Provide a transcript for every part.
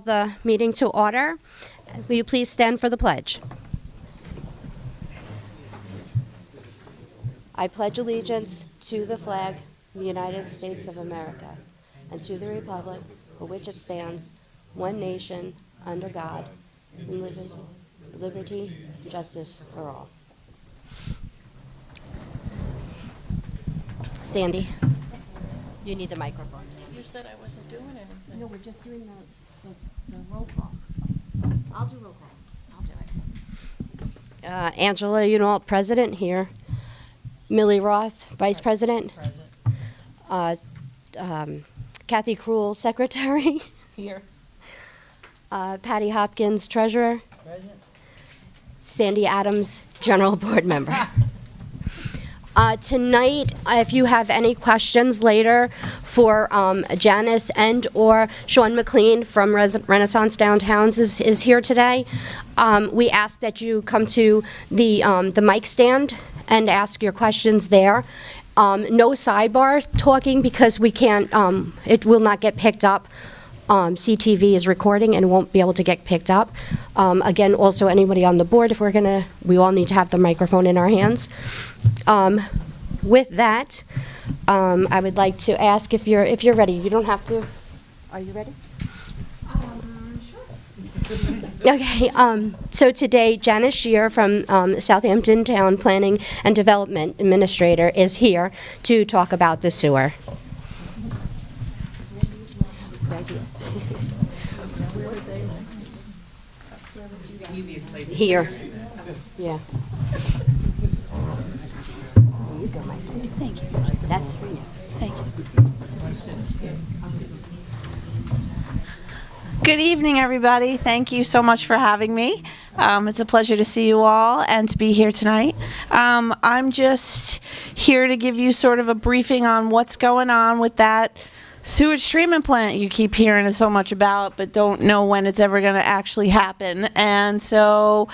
the meeting to order. Will you please stand for the pledge? I pledge allegiance to the flag of the United States of America and to the republic for which it stands, one nation, under God, liberty, justice for all. Sandy, you need the microphone. You said I wasn't doing anything. No, we're just doing the roll call. I'll do roll call. I'll do it. Angela Unault, president, here. Millie Roth, vice president. Present. Kathy Krul, secretary. Here. Patty Hopkins, treasurer. Present. Sandy Adams, general board member. Tonight, if you have any questions later for Janice and or Sean McLean from Renaissance Downtowns is here today, we ask that you come to the mic stand and ask your questions there. No sidebar talking because we can't, it will not get picked up. CTV is recording and won't be able to get picked up. Again, also anybody on the board, we all need to have the microphone in our hands. With that, I would like to ask if you're ready. You don't have to. Are you ready? Sure. Okay. So today, Janice Shear from Southampton Town Planning and Development Administrator is here to talk about the sewer. Here. Yeah. There you go, Mike. Thank you. That's for you. Thank you. Good evening, everybody. Thank you so much for having me. It's a pleasure to see you all and to be here tonight. I'm just here to give you sort of a briefing on what's going on with that sewage treatment plant you keep hearing so much about, but don't know when it's ever going to actually happen. And so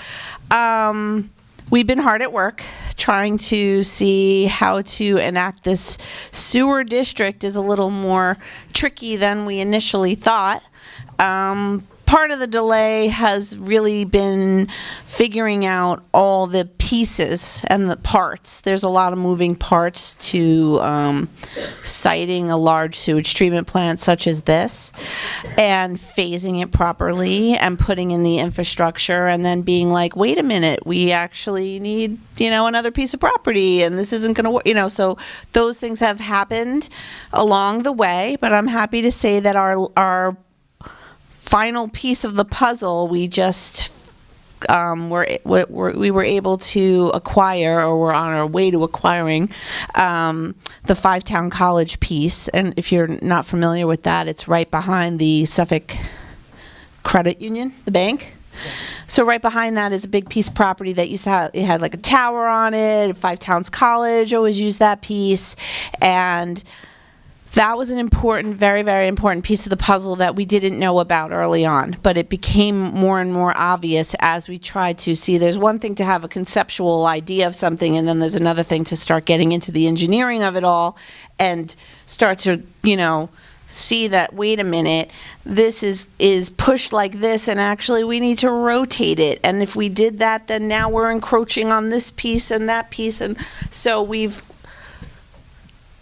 we've been hard at work trying to see how to enact this sewer district is a little more tricky than we initially thought. Part of the delay has really been figuring out all the pieces and the parts. There's a lot of moving parts to siting a large sewage treatment plant such as this and phasing it properly and putting in the infrastructure and then being like, wait a minute, we actually need, another piece of property and this isn't going to work, so those things have happened along the way, but I'm happy to say that our final piece of the puzzle, we just we were able to acquire, or we're on our way to acquiring, the Five-Town College piece. And if you're not familiar with that, it's right behind the Suffolk Credit Union, the bank. So right behind that is a big piece of property that used to have, it had like a tower on it. Five Towns College always used that piece, and that was an important, very, very important piece of the puzzle that we didn't know about early on, but it became more and more obvious as we tried to see. There's one thing to have a conceptual idea of something, and then there's another thing to start getting into the engineering of it all and start to, see that, wait a minute, this is pushed like this, and actually we need to rotate it. And if we did that, then now we're encroaching on this piece and that piece. And so we've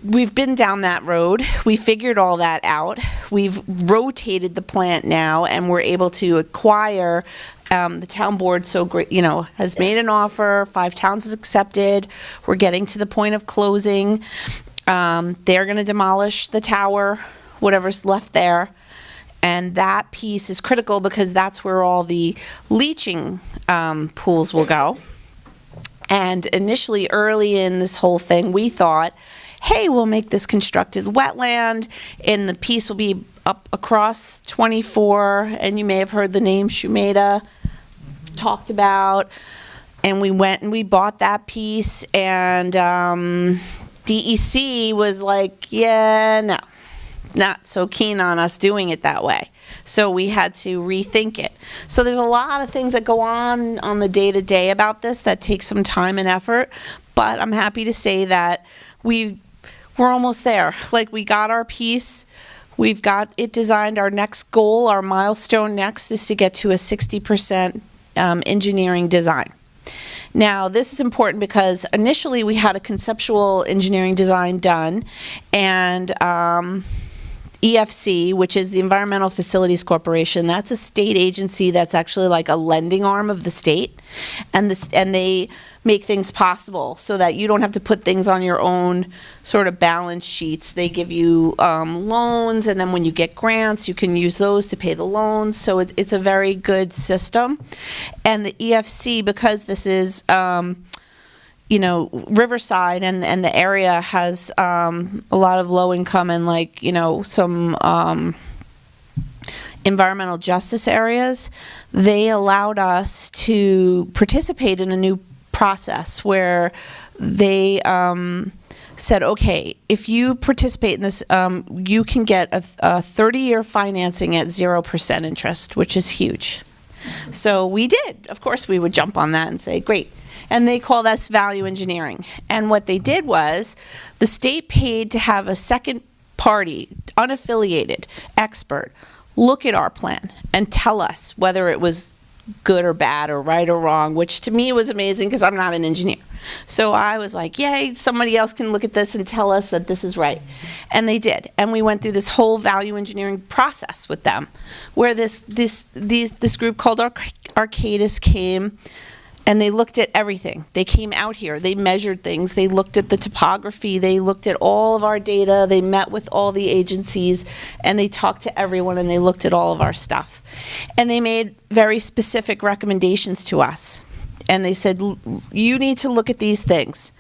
been down that road. We figured all that out. We've rotated the plant now, and we're able to acquire. The town board has made an offer. Five Towns has accepted. We're getting to the point of closing. They're going to demolish the tower, whatever's left there, and that piece is critical because that's where all the leaching pools will go. And initially, early in this whole thing, we thought, hey, we'll make this constructed wetland, and the piece will be up across 24, and you may have heard the name Shumeda talked about, and we went and we bought that piece, and DEC was like, yeah, no, not so keen on us doing it that way. So we had to rethink it. So there's a lot of things that go on the day-to-day about this that take some time and effort, but I'm happy to say that we're almost there. Like, we got our piece. We've got it designed. Our next goal, our milestone next, is to get to a 60% engineering design. Now, this is important because initially we had a conceptual engineering design done, and EFC, which is the Environmental Facilities Corporation, that's a state agency that's actually like a lending arm of the state, and they make things possible so that you don't have to put things on your own sort of balance sheets. They give you loans, and then when you get grants, you can use those to pay the loans. So it's a very good system. And the EFC, because this is Riverside and the area has a lot of low income and some environmental justice areas, they allowed us to participate in a new process where they said, okay, if you participate in this, you can get a 30-year financing at 0% interest, which is huge. So we did. Of course, we would jump on that and say, great. And they call this value engineering. And what they did was the state paid to have a second party, unaffiliated expert, look at our plan and tell us whether it was good or bad or right or wrong, which to me was amazing because I'm not an engineer. So I was like, yay, somebody else can look at this and tell us that this is right. And they did. And we went through this whole value engineering process with them, where this group called Arcadis came, and they looked at everything. They came out here, they measured things, they looked at the topography, they looked at all of our data, they met with all the agencies, and they talked to everyone, and they looked at all of our stuff. And they made very specific recommendations to us. And they said, you need to look at these things.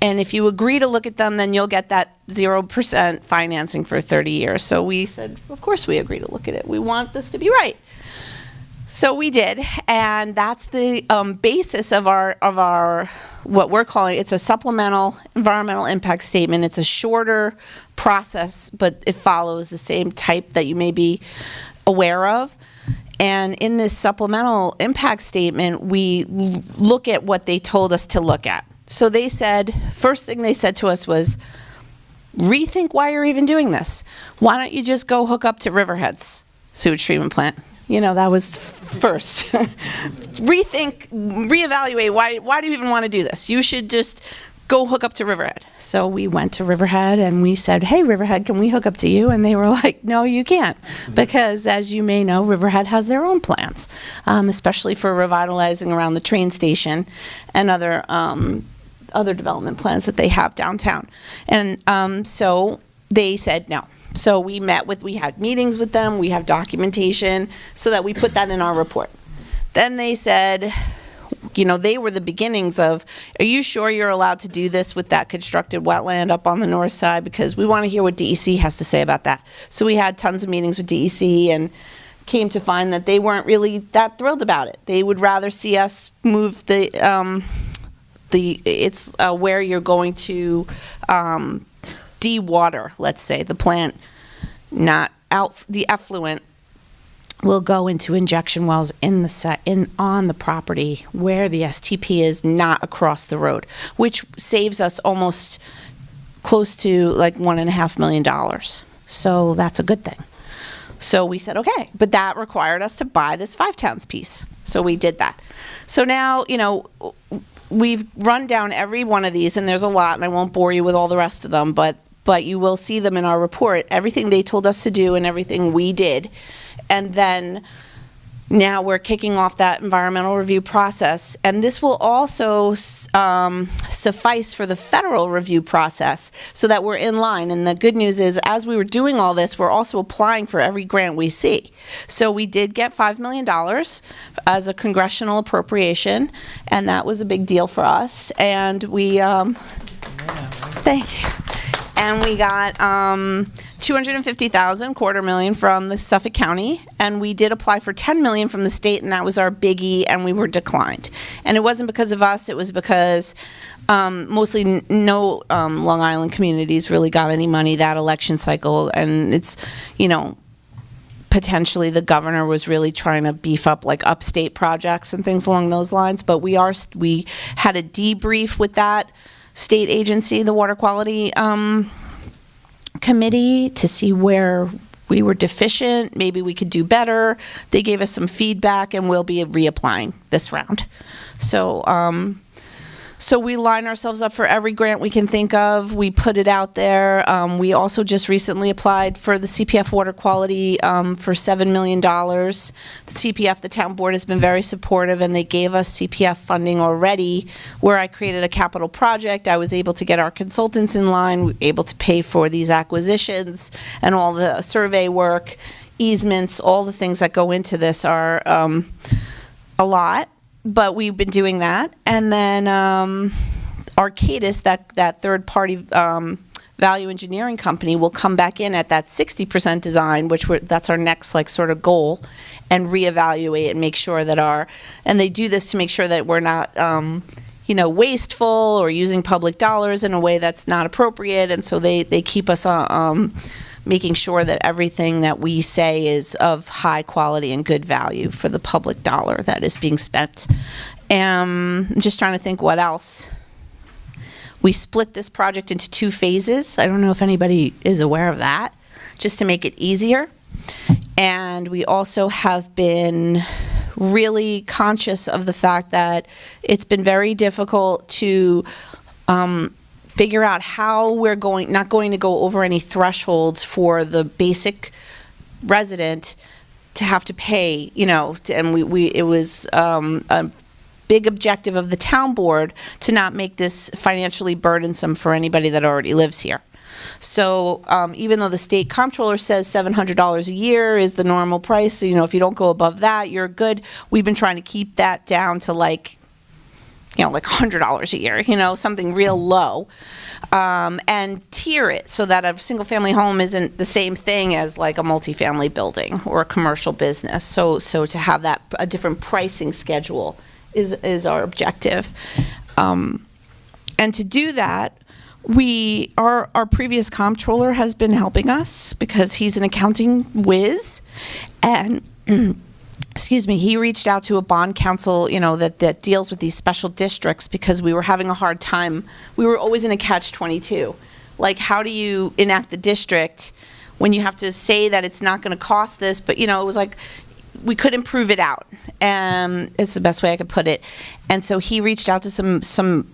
And if you agree to look at them, then you'll get that 0% financing for 30 years. So we said, of course we agree to look at it. We want this to be right. So we did, and that's the basis of our what we're calling, it's a supplemental environmental impact statement. It's a shorter process, but it follows the same type that you may be aware of. And in this supplemental impact statement, we look at what they told us to look at. So they said, first thing they said to us was, rethink why you're even doing this. Why don't you just go hook up to Riverhead's sewage treatment plant? That was first. Rethink, reevaluate, why do you even want to do this? You should just go hook up to Riverhead. So we went to Riverhead and we said, hey, Riverhead, can we hook up to you? And they were like, no, you can't. Because as you may know, Riverhead has their own plans, especially for revitalizing around the train station and other development plans that they have downtown. And so they said no. So we had meetings with them, we have documentation, so that we put that in our report. Then they said, they were the beginnings of, are you sure you're allowed to do this with that constructed wetland up on the north side? Because we want to hear what DEC has to say about that. So we had tons of meetings with DEC and came to find that they weren't really that thrilled about it. They would rather see us move where you're going to de-water, let's say, the plant, not out, the effluent will go into injection wells on the property where the STP is, not across the road, which saves us almost close to like $1.5 million. So that's a good thing. So we said, okay, but that required us to buy this 5 towns piece. So we did that. So now, we've run down every one of these, and there's a lot, and I won't bore you with all the rest of them, but you will see them in our report, everything they told us to do and everything we did. And then now we're kicking off that environmental review process. And this will also suffice for the federal review process so that we're in line. And the good news is, as we were doing all this, we're also applying for every grant we see. So we did get $5 million as a congressional appropriation, and that was a big deal for us. And we, thank you. And we got $250,000, $250,000 from the Suffolk County, and we did apply for $10 million from the state, and that was our biggie, and we were declined. And it wasn't because of us; it was because mostly no Long Island communities really got any money that election cycle, and it's, potentially the governor was really trying to beef up like upstate projects and things along those lines. But we had a debrief with that state agency, the Water Quality Committee, to see where we were deficient, maybe we could do better. They gave us some feedback, and we'll be reapplying this round. So, so we line ourselves up for every grant we can think of. We put it out there. We also just recently applied for the CPF water quality for $7 million. The CPF, the town board, has been very supportive, and they gave us CPF funding already where I created a capital project. I was able to get our consultants in line, we were able to pay for these acquisitions and all the survey work, easements, all the things that go into this are a lot. But we've been doing that. And then Arcadis, that third-party value engineering company, will come back in at that 60% design, that's our next sort of goal, and reevaluate and make sure that and they do this to make sure that we're not wasteful or using public dollars in a way that's not appropriate. And so they keep us making sure that everything that we say is of high quality and good value for the public dollar that is being spent. I'm just trying to think what else. We split this project into 2 phases. I don't know if anybody is aware of that, just to make it easier. And we also have been really conscious of the fact that it's been very difficult to figure out how we're not going to go over any thresholds for the basic resident to have to pay, and it was a big objective of the town board to not make this financially burdensome for anybody that already lives here. So even though the state comptroller says $700 a year is the normal price, if you don't go above that, you're good. We've been trying to keep that down to like $100 a year, something real low, and tier it so that a single family home isn't the same thing as like a multifamily building or a commercial business. So to have that, a different pricing schedule is our objective. And to do that, our previous comptroller has been helping us because he's an accounting whiz, and excuse me, he reached out to a bond counsel, that deals with these special districts, because we were having a hard time. We were always in a catch-22. Like, how do you enact the district when you have to say that it's not going to cost this, but, it was like we couldn't prove it out. It's the best way I could put it. And so he reached out to some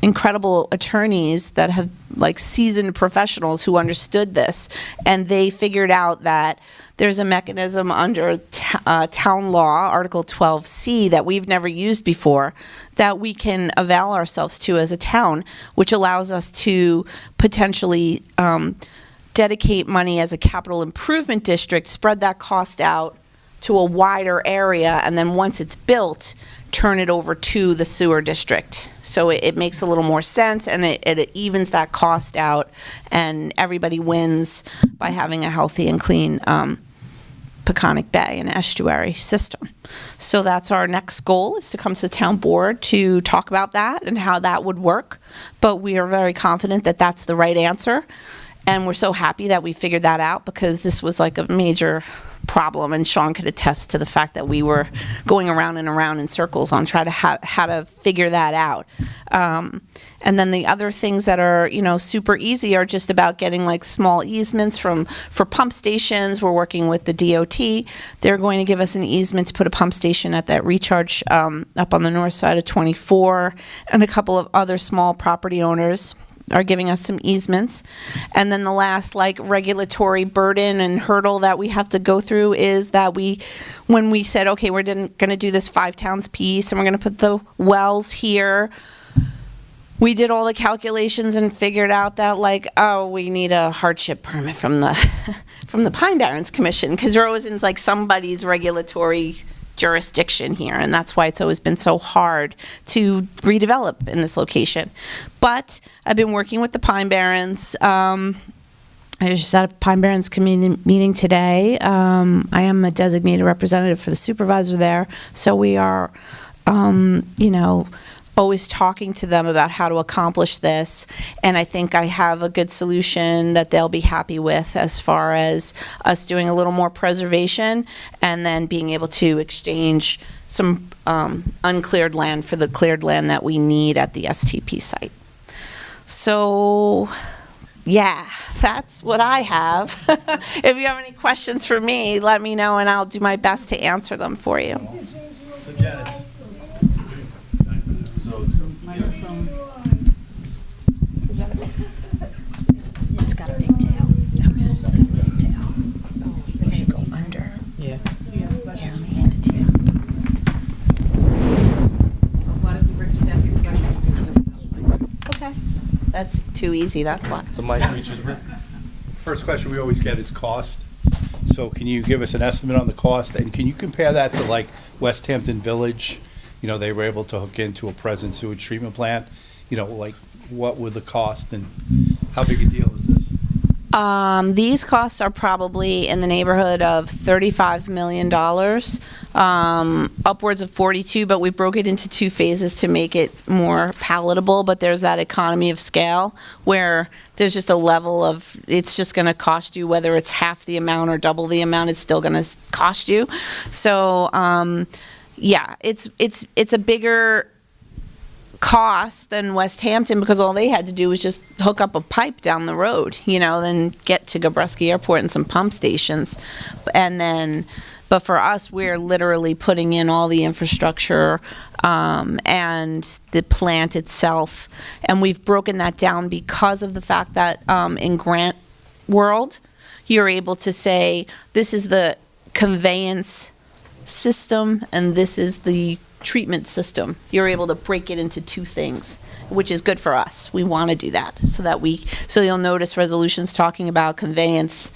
incredible attorneys that have seasoned professionals who understood this, and they figured out that there's a mechanism under town law, Article 12C, that we've never used before, that we can avail ourselves to as a town, which allows us to potentially dedicate money as a capital improvement district, spread that cost out to a wider area, and then once it's built, turn it over to the sewer district. So it makes a little more sense, and it evens that cost out, and everybody wins by having a healthy and clean Peconic Bay and estuary system. So that's our next goal, is to come to the town board to talk about that and how that would work. But we are very confident that that's the right answer. And we're so happy that we figured that out, because this was like a major problem, and Sean could attest to the fact that we were going around and around in circles on trying to how to figure that out. And then the other things that are super easy are just about getting small easements for pump stations. We're working with the DOT. They're going to give us an easement to put a pump station at that recharge up on the north side of 24, and a couple of other small property owners are giving us some easements. And then the last regulatory burden and hurdle that we have to go through is that when we said, okay, we're going to do this 5 towns piece, and we're going to put the wells here, we did all the calculations and figured out that we need a hardship permit from the Pine Barrens Commission, because we're always in somebody's regulatory jurisdiction here, and that's why it's always been so hard to redevelop in this location. But I've been working with the Pine Barrens. I just had a Pine Barrens community meeting today. I am a designated representative for the supervisor there, so we are, always talking to them about how to accomplish this, and I think I have a good solution that they'll be happy with, as far as us doing a little more preservation and then being able to exchange some uncleared land for the cleared land that we need at the STP site. So Yeah, that's what I have. If you have any questions for me, let me know and I'll do my best to answer them for you. So Janice. It's got a big tail. It's got a big tail. You should go under. Yeah. Here, let me hand it to you. Okay. That's too easy, that's why. The mic reaches. First question we always get is cost. So can you give us an estimate on the cost, and can you compare that to like West Hampton Village? You know, they were able to hook into a present sewage treatment plant. You know, like what would the cost and how big a deal is this? These costs are probably in the neighborhood of $35 million, upwards of 42, but we broke it into two phases to make it more palatable. But there's that economy of scale where there's just a level of, it's just going to cost you, whether it's half the amount or double the amount, it's still going to cost you. So, yeah, it's a bigger cost than West Hampton because all they had to do was just hook up a pipe down the road, you know, then get to Gabreski Airport and some pump stations. And then, but for us, we're literally putting in all the infrastructure and the plant itself. And we've broken that down because of the fact that in grant world, you're able to say, this is the conveyance system and this is the treatment system. You're able to break it into two things, which is good for us. We want to do that so you'll notice resolutions talking about conveyance,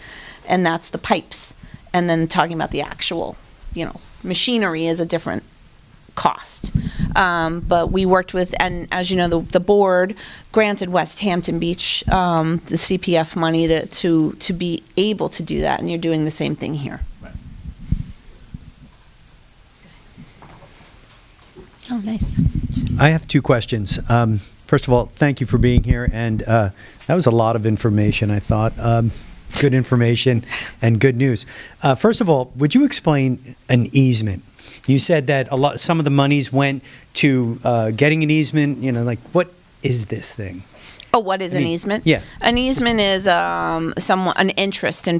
and that's the pipes, and then talking about the actual, you know, machinery is a different cost. But we worked with, and as you know, the board granted West Hampton Beach the CPF money to be able to do that, and you're doing the same thing here. Oh, nice. I have two questions. First of all, thank you for being here, and that was a lot of information, I thought. Good information and good news. First of all, would you explain an easement? You said that some of the monies went to getting an easement, you know, like, what is this thing? Oh, what is an easement? Yeah. An easement is an interest in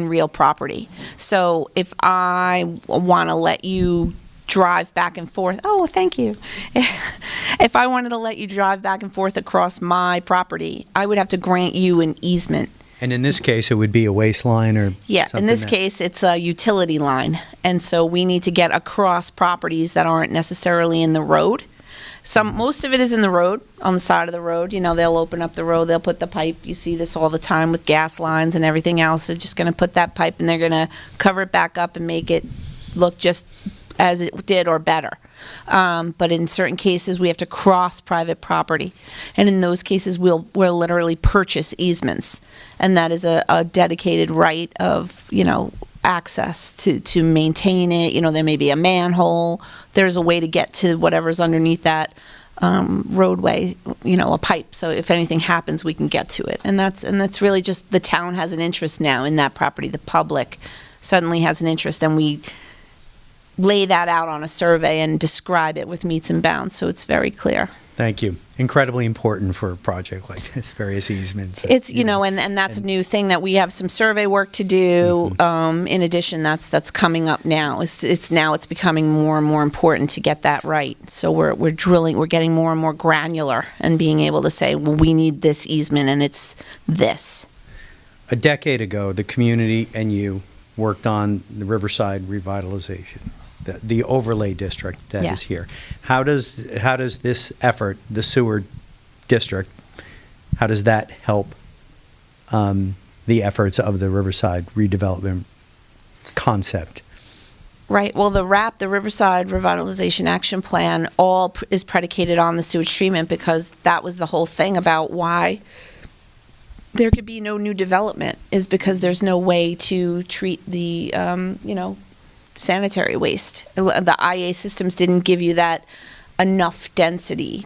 real property. So if I want to let you drive back and forth. Oh, thank you. If I wanted to let you drive back and forth across my property, I would have to grant you an easement. And in this case, it would be a waistline or Yeah, in this something case, it's a utility line. And so we need to get across properties that aren't necessarily in the road. Most of it is in the road, on the side of the road. You know, they'll open up the road, they'll put the pipe. You see this all the time with gas lines and everything else. They're just going to put that pipe and they're going to cover it back up and make it look just as it did or better. But in certain cases, we have to cross private property. And in those cases, we'll literally purchase easements. And that is a dedicated right of, you know, access to maintain it. You know, there may be a manhole. There's a way to get to whatever's underneath that roadway, you know, a pipe. So if anything happens, we can get to it. And that's really just the town has an interest now in that property. The public suddenly has an interest, and we lay that out on a survey and describe it with meets and bounds, so it's very clear. Thank you. Incredibly important for a project like this, various easements. It's, you know, and that's a new thing that we have some survey work to do. In addition, that's coming up now. It's becoming more and more important to get that right. So we're getting more and more granular and being able to say, well, we need this easement and it's this. A decade ago, the community and you worked on the Riverside revitalization, the overlay district that Yes. is here. How does this effort, the sewer district, how does that help the efforts of the Riverside redevelopment concept? Right. Well, the Riverside Revitalization Action Plan, is predicated on the sewage treatment because that was the whole thing about why there could be no new development, is because there's no way to treat the, you know, sanitary waste. The IA systems didn't give you that enough density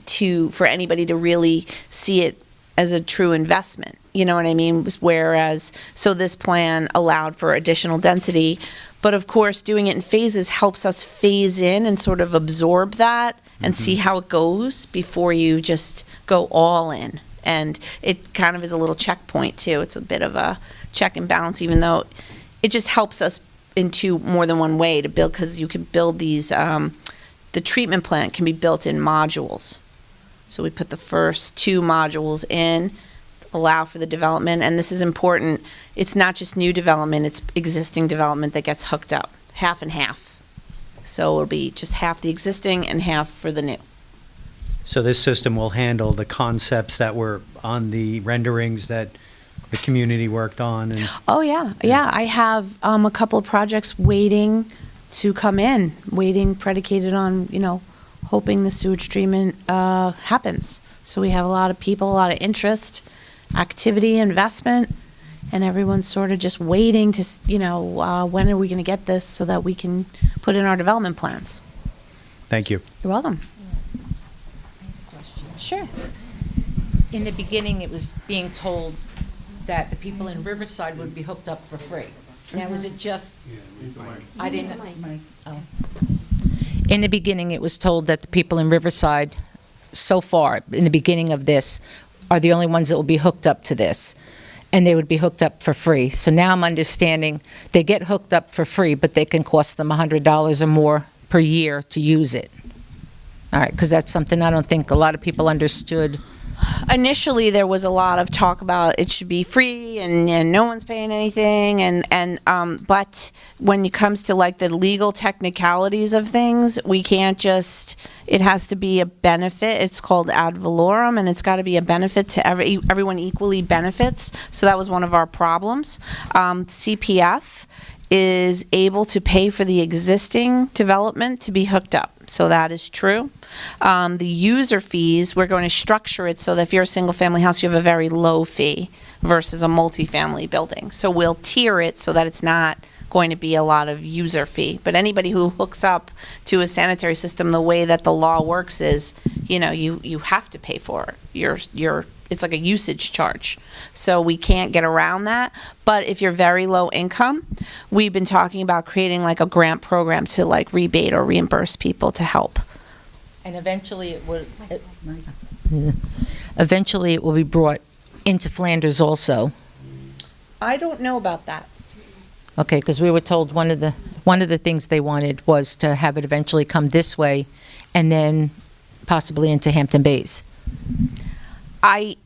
for anybody to really see it as a true investment. You know what I mean? Whereas, so this plan allowed for additional density, but of course, doing it in phases helps us phase in and sort of absorb that and see how it goes before you just go all in And it kind of is a little checkpoint too. It's a bit of a check and balance, even though it just helps us into more than one way to build, because you can build these, the treatment plant can be built in modules. So we put the first 2 modules in, allow for the development, and this is important. It's not just new development, it's existing development that gets hooked up, half and half. So it'll be just half the existing and half for the new. So this system will handle the concepts that were on the renderings that the community worked on? And Oh, yeah. Yeah, I have a couple of projects waiting to come in, waiting predicated on, hoping the sewage treatment happens. So we have a lot of people, a lot of interest, activity, investment, and everyone's sort of just waiting to, when are we going to get this so that we can put in our development plans. Thank you. You're welcome. Question. Sure. In the beginning, it was being told that the people in Riverside would be hooked up for free. Now, is it just, I didn't, oh. In the beginning, it was told that the people in Riverside, so far, in the beginning of this, are the only ones that will be hooked up to this. And they would be hooked up for free. So now I'm understanding they get hooked up for free, but they can cost them $100 or more per year to use it. All right, because that's something I don't think a lot of people understood. Initially, there was a lot of talk about it should be free and no one's paying anything, but when it comes to like the legal technicalities of things, we can't just, it has to be a benefit. It's called ad valorem, and it's got to be a benefit to everyone equally benefits. So that was one of our problems. CPF is able to pay for the existing development to be hooked up. So that is true. The user fees, we're going to structure it so that if you're a single family house, you have a very low fee versus a multifamily building. So we'll tier it so that it's not going to be a lot of user fee. But anybody who hooks up to a sanitary system, the way that the law works is, you have to pay for it. It's like a usage charge. So we can't get around that. But if you're very low income, we've been talking about creating like a grant program to like rebate or reimburse people to help. And eventually it will be brought into Flanders also. I don't know about that. Okay, because we were told one of the things they wanted was to have it eventually come this way and then possibly into Hampton Bays. I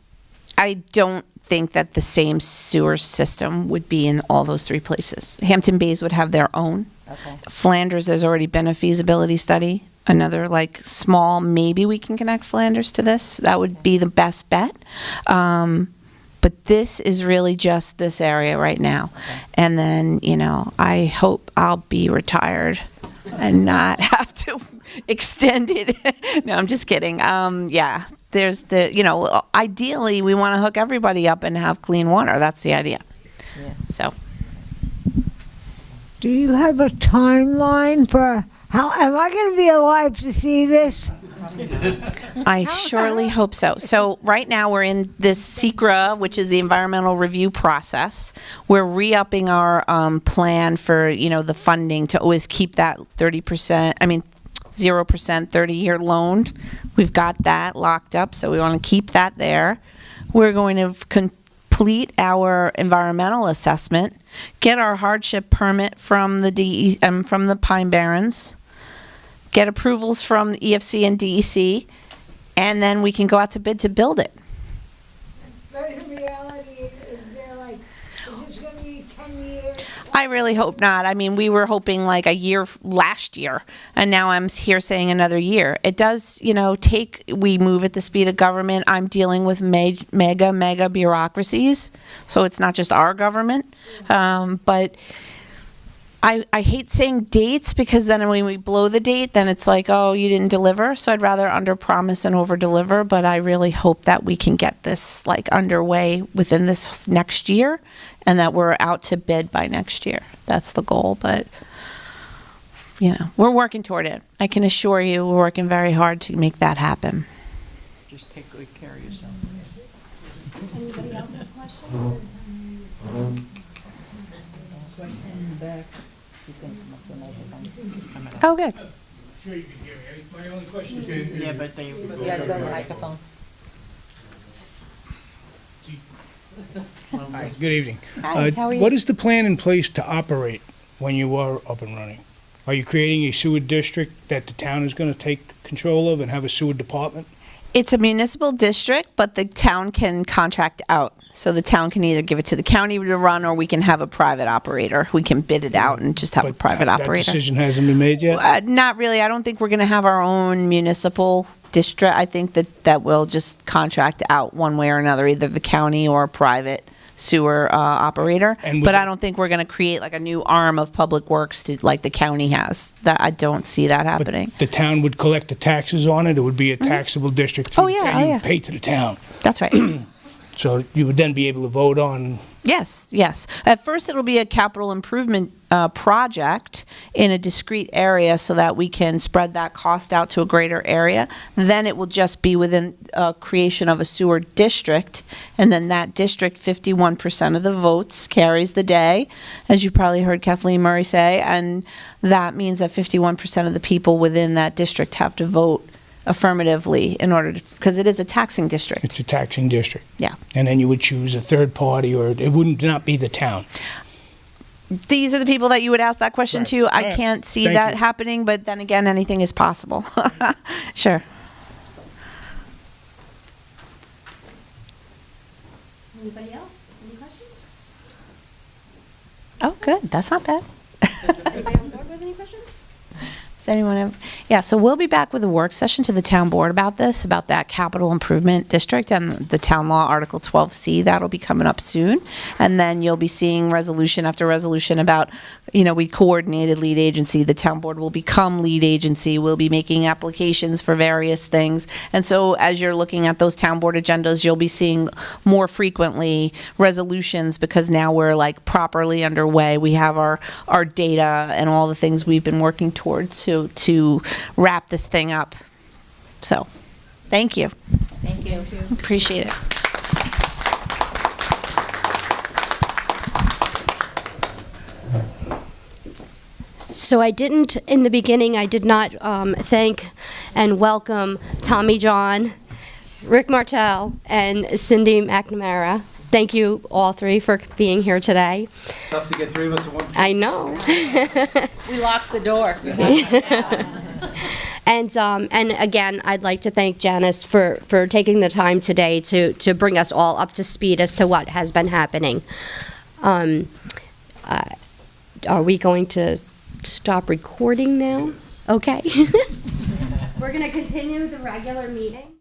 don't think that the same sewer system would be in all those 3 places. Hampton Bays would have their own. Okay. Flanders, there's already been a feasibility study. Another like small, maybe we can connect Flanders to this. That would be the best bet. But this is really just this area right now. Okay. And then, I hope I'll be retired and not have to extend it. No, I'm just kidding. Yeah, there's ideally we want to hook everybody up and have clean water. That's the idea. Yeah. So. Do you have a timeline for how, am I going to be alive to see this? I surely hope so. So right now we're in this SECRA, which is the environmental review process. We're re-upping our plan for, the funding to always keep that 0% 30-year loan. We've got that locked up, so we want to keep that there. We're going to complete our environmental assessment, get our hardship permit from the from the Pine Barrens, get approvals from EFC and DEC, and then we can go out to bid to build it. But in reality, is this going to be 10 years? I really hope not. I mean, we were hoping like a year last year, and now I'm here saying another year. It does, we move at the speed of government. I'm dealing with mega bureaucracies, so it's not just our government. But I hate saying dates, because then when we blow the date, then it's like, oh, you didn't deliver. So I'd rather under promise and over deliver. But I really hope that we can get this like underway within this next year, and that we're out to bid by next year. That's the goal. But we're working toward it. I can assure you, we're working very hard to make that happen. Just take good care of yourself. Anybody else have questions? Question in the back. Oh, good. I'm sure you can hear me. My only question is, Yeah, but they. Yeah, go to the microphone. Hi, good evening. Hi, how are you? What is the plan in place to operate when you are up and running? Are you creating a sewer district that the town is going to take control of and have a sewer department? It's a municipal district, but the town can contract out. So the town can either give it to the county to run, or we can have a private operator. We can bid it out and just have a But private That operator. decision hasn't been made yet? Not really. I don't think we're going to have our own municipal district. I think that we'll just contract out one way or another, either the county or a private sewer operator. And But would- I don't think we're going to create like a new arm of public works like the county has. That I don't see that But happening. the town would collect the taxes on it? It would be a taxable district? Oh, through the yeah, town. oh, You yeah. would pay to the town. That's right. So you would then be able to vote on, Yes, yes. At first, it'll be a capital improvement project in a discrete area so that we can spread that cost out to a greater area. Then it will just be within creation of a sewer district, and then that district, 51% of the votes carries the day, as you probably heard Kathleen Murray say, and that means that 51% of the people within that district have to vote affirmatively in order to, because it is a taxing district. it's a taxing district. Yeah. And then you would choose a third party, or it wouldn't not be the town. These are the people that you would ask that question Right. to. I Right. can't see Thank that you. happening, but then again, anything is possible. Sure. Anybody else? Any questions? Oh, good. That's not bad. Anybody on board with any questions? Does anyone have? Yeah, so we'll be back with a work session to the town board about this, about that capital improvement district and the town law Article 12C. That'll be coming up soon. And then you'll be seeing resolution after resolution about, we coordinated lead agency. The town board will become lead agency. We'll be making applications for various things. And so as you're looking at those town board agendas, you'll be seeing more frequently resolutions, because now we're like properly underway. We have our data and all the things we've been working towards to wrap this thing up. So, thank you. Thank you. Appreciate it. So in the beginning, I did not thank and welcome Tommy John, Rick Martell, and Cindy McNamara. Thank you all three for being here today. Tough to get three of us in one. I know. We locked the door. And again, I'd like to thank Janice for taking the time today to bring us all up to speed as to what has been happening. Are we going to stop recording now? Okay. We're going to continue the regular meeting.